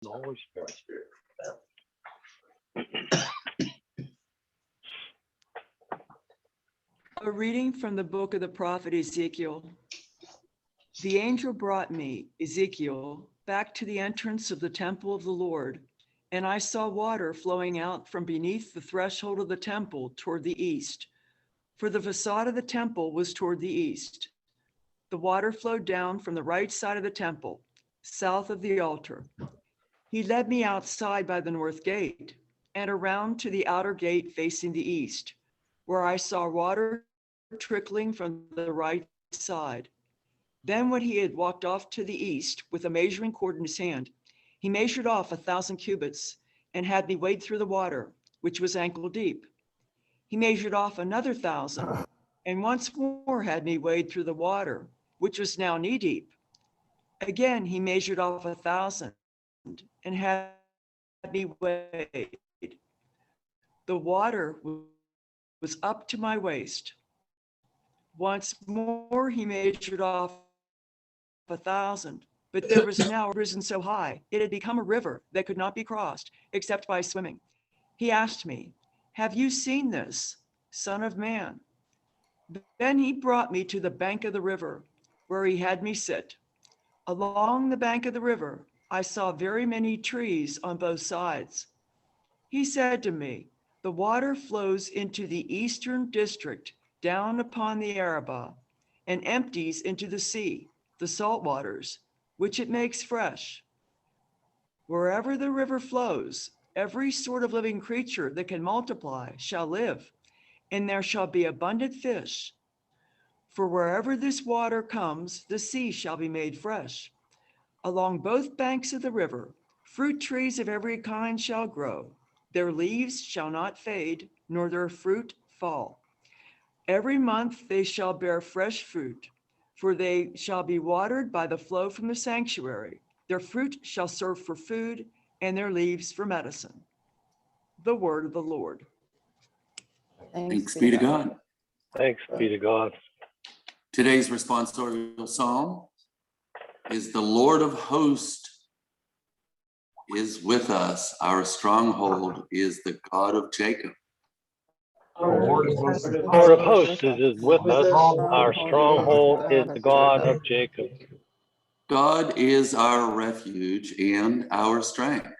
The Holy Spirit. A reading from the book of the prophet Ezekiel. The angel brought me, Ezekiel, back to the entrance of the temple of the Lord, and I saw water flowing out from beneath the threshold of the temple toward the east, for the facade of the temple was toward the east. The water flowed down from the right side of the temple, south of the altar. He led me outside by the north gate and around to the outer gate facing the east, where I saw water trickling from the right side. Then when he had walked off to the east with a measuring cord in his hand, he measured off 1,000 cubits and had me wade through the water, which was ankle deep. He measured off another 1,000 and once more had me wade through the water, which was now knee deep. Again, he measured off 1,000 and had me wade. The water was up to my waist. Once more, he measured off 1,000, but there was now risen so high, it had become a river that could not be crossed except by swimming. He asked me, "Have you seen this, Son of Man?" Then he brought me to the bank of the river, where he had me sit. Along the bank of the river, I saw very many trees on both sides. He said to me, "The water flows into the eastern district down upon the Arabah and empties into the sea, the salt waters, which it makes fresh. Wherever the river flows, every sort of living creature that can multiply shall live, and there shall be abundant fish. For wherever this water comes, the sea shall be made fresh. Along both banks of the river, fruit trees of every kind shall grow. Their leaves shall not fade, nor their fruit fall. Every month they shall bear fresh fruit, for they shall be watered by the flow from the sanctuary. Their fruit shall serve for food, and their leaves for medicine." The word of the Lord. Thanks be to God. Thanks be to God. Today's responsorial psalm is "The Lord of hosts is with us. Our stronghold is the God of Jacob." The Lord of hosts is with us. Our stronghold is the God of Jacob. God is our refuge and our strength,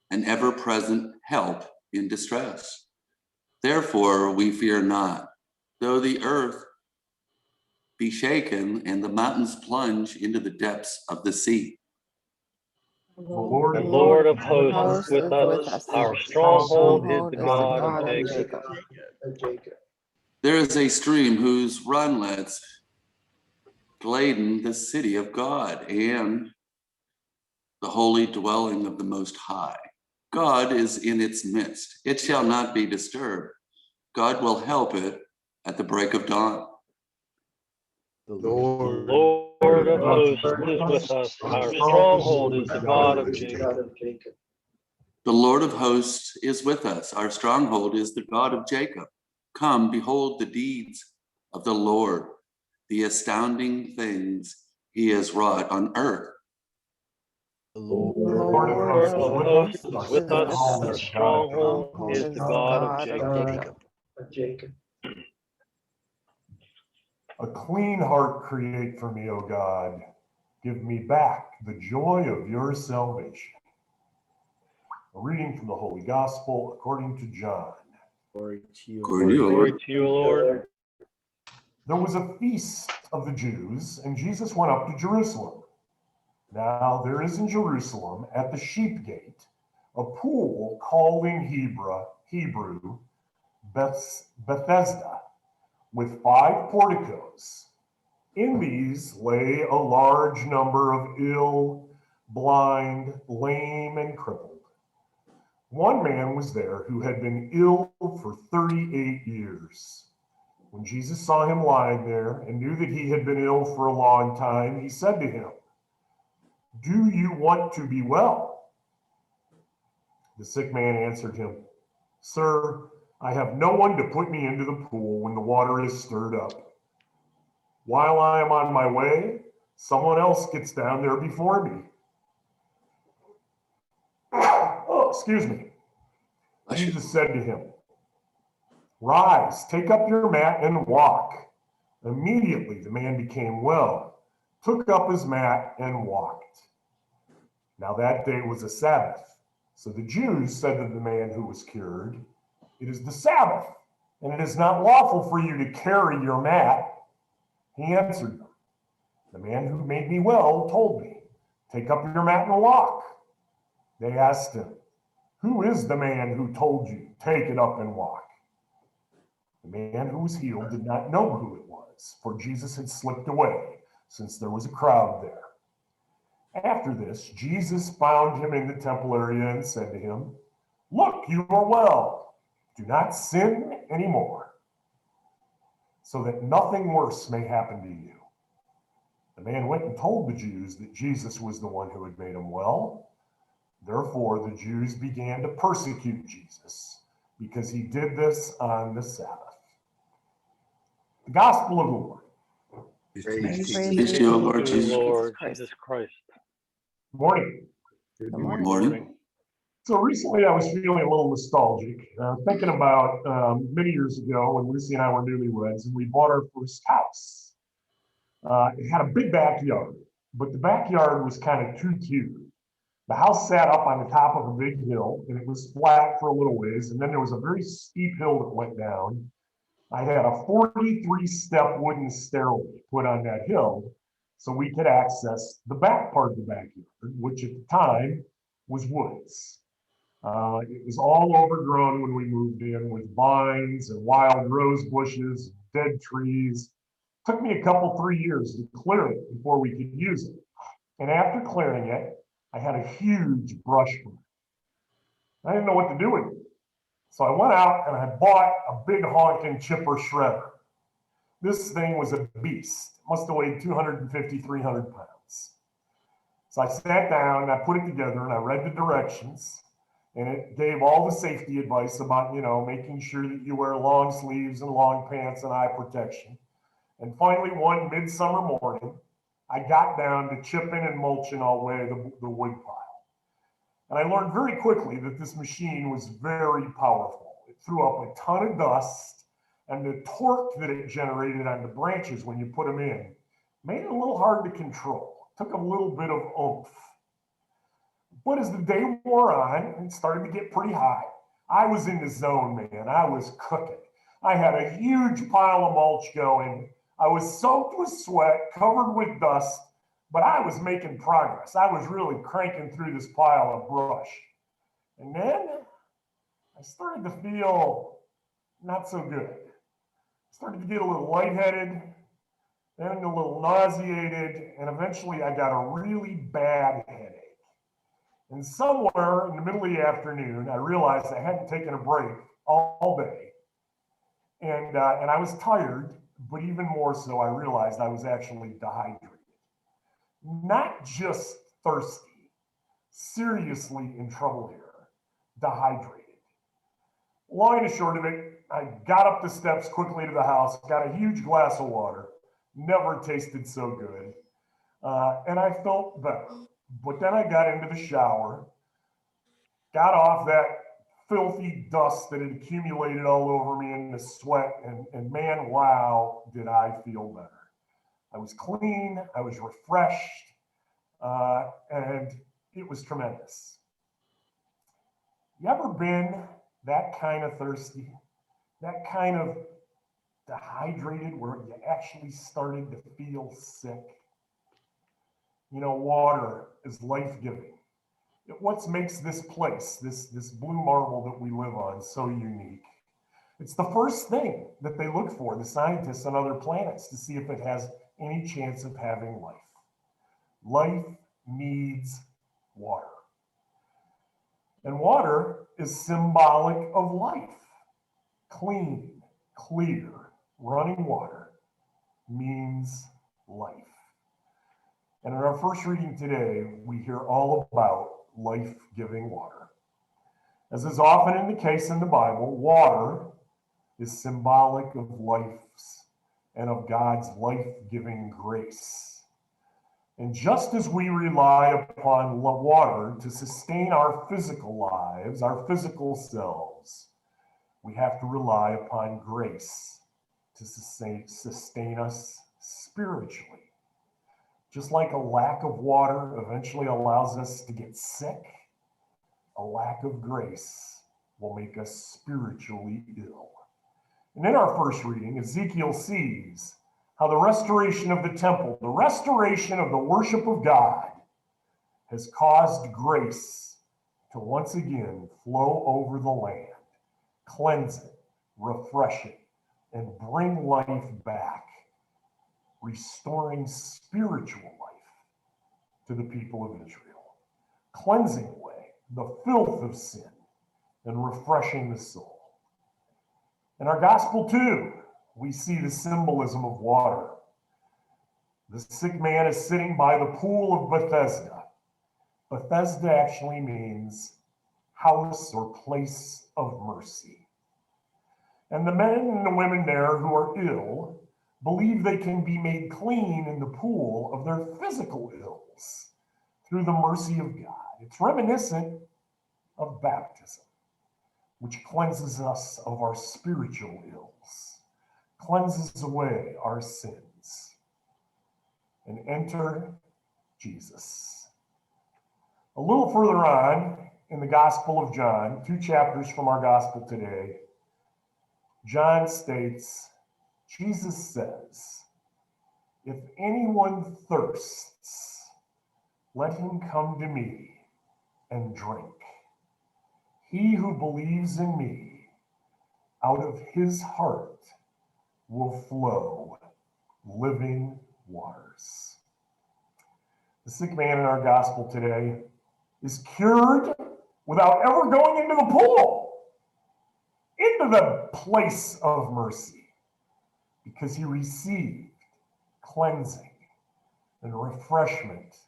an ever-present help in distress. Therefore we fear not, though the earth be shaken and the mountains plunge into the depths of the sea. The Lord of hosts is with us. Our stronghold is the God of Jacob. There is a stream whose runlets gladden the city of God and the holy dwelling of the Most High. God is in its midst. It shall not be disturbed. God will help it at the break of dawn. The Lord of hosts is with us. Our stronghold is the God of Jacob. The Lord of hosts is with us. Our stronghold is the God of Jacob. Come, behold the deeds of the Lord, the astounding things he has wrought on earth. The Lord of hosts is with us. Our stronghold is the God of Jacob. A clean heart create for me, O God. Give me back the joy of your salvation. A reading from the Holy Gospel according to John. Glory to you, Glory to you, Lord. There was a feast of the Jews, and Jesus went up to Jerusalem. Now there is in Jerusalem at the sheep gate a pool called in Hebrew Bethesda, with 5 porticos. In these lay a large number of ill, blind, lame, and crippled. One man was there who had been ill for 38 years. When Jesus saw him lying there and knew that he had been ill for a long time, he said to him, "Do you want to be well?" The sick man answered him, "Sir, I have no one to put me into the pool when the water is stirred up. While I am on my way, someone else gets down there before me." excuse me. Bless you. Jesus said to him, "Rise, take up your mat and walk." Immediately the man became well, took up his mat and walked. Now that day was a Sabbath. So the Jews said to the man who was cured, "It is the Sabbath, and it is not lawful for you to carry your mat." He answered them, "The man who made me well told me, 'Take up your mat and walk.'" They asked him, "Who is the man who told you, 'Take it up and walk'?" The man who was healed did not know who it was, for Jesus had slipped away, since there was a crowd there. After this, Jesus found him in the temple area and said to him, "Look, you are well. Do not sin anymore, so that nothing worse may happen to you." The man went and told the Jews that Jesus was the one who had made him well. Therefore, the Jews began to persecute Jesus because he did this on the Sabbath. The Gospel of the Lord. Praise Praise to you, O Lord To Jesus. Lord Jesus Christ. Good morning. Good Good morning. morning. So recently I was feeling a little nostalgic, thinking about many years ago when Lucy and I were newlyweds and we bought our first house. It had a big backyard, but the backyard was kind of too cute. The house sat up on the top of a big hill and it was flat for a little ways. And then there was a very steep hill that went down. I had a 43-step wooden stairway put on that hill so we could access the back part of the backyard, which at the time was woods. It was all overgrown when we moved in with vines and wild rose bushes, dead trees. It took me a couple, 3 years to clear it before we could use it. And after clearing it, I had a huge brush burn. I didn't know what to do with it. So I went out and I bought a big honking chipper shredder. This thing was a beast. It must have weighed 250, 300 pounds. So I sat down and I put it together and I read the directions. And it gave all the safety advice about, making sure that you wear long sleeves and long pants and eye protection. And finally, one midsummer morning, I got down to chipping and mulching all the way the wood pile. And I learned very quickly that this machine was very powerful. It threw up a ton of dust, and the torque that it generated on the branches when you put them in made it a little hard to control. It took a little bit of oomph. But as the day wore on, it started to get pretty hot. I was in the zone, man. I was cooking. I had a huge pile of mulch going. I was soaked with sweat, covered with dust, but I was making progress. I was really cranking through this pile of brush. And then I started to feel not so good. I started to get a little lightheaded, then a little nauseated, and eventually I got a really bad headache. And somewhere in the middle of the afternoon, I realized I hadn't taken a break all day. And I was tired, but even more so, I realized I was actually dehydrated. Not just thirsty, seriously in trouble here, dehydrated. Long and short of it, I got up the steps quickly to the house, got a huge glass of water, never tasted so good, and I felt better. But then I got into the shower, got off that filthy dust that had accumulated all over me in the sweat, and man, wow, did I feel better. I was clean, I was refreshed, and it was tremendous. You ever been that kind of thirsty, that kind of dehydrated where you actually started to feel sick? Water is life-giving. What makes this place, this blue marble that we live on, so unique? It's the first thing that they look for, the scientists on other planets, to see if it has any chance of having life. Life needs water. And water is symbolic of life. Clean, clear, running water means life. And in our first reading today, we hear all about life-giving water. As is often in the case in the Bible, water is symbolic of life and of God's life-giving grace. And just as we rely upon water to sustain our physical lives, our physical selves, we have to rely upon grace to sustain us spiritually. Just like a lack of water eventually allows us to get sick, a lack of grace will make us spiritually ill. And in our first reading, Ezekiel sees how the restoration of the temple, the restoration of the worship of God, has caused grace to once again flow over the land, cleanse it, refresh it, and bring life back, restoring spiritual life to the people of Israel, cleansing away the filth of sin and refreshing the soul. In our gospel, too, we see the symbolism of water. The sick man is sitting by the pool of Bethesda. Bethesda actually means house or place of mercy. And the men and the women there who are ill believe they can be made clean in the pool of their physical ills through the mercy of God. It's reminiscent of baptism, which cleanses us of our spiritual ills, cleanses away our sins. And enter Jesus. A little further on in the Gospel of John, 2 chapters from our Gospel today, John states, Jesus says, "If anyone thirsts, let him come to me and drink. He who believes in me, out of his heart will flow living waters." The sick man in our gospel today is cured without ever going into the pool, into the place of mercy, because he received cleansing and refreshment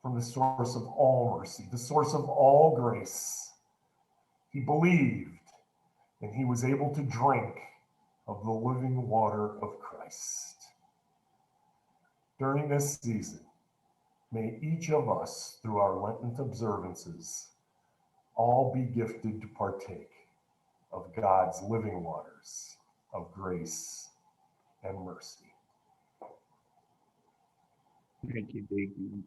from the source of all mercy, the source of all grace. He believed, and he was able to drink of the living water of Christ. During this season, may each of us, through our Lenten observances, all be gifted to partake of God's living waters of grace and mercy. Thank you, Deacon.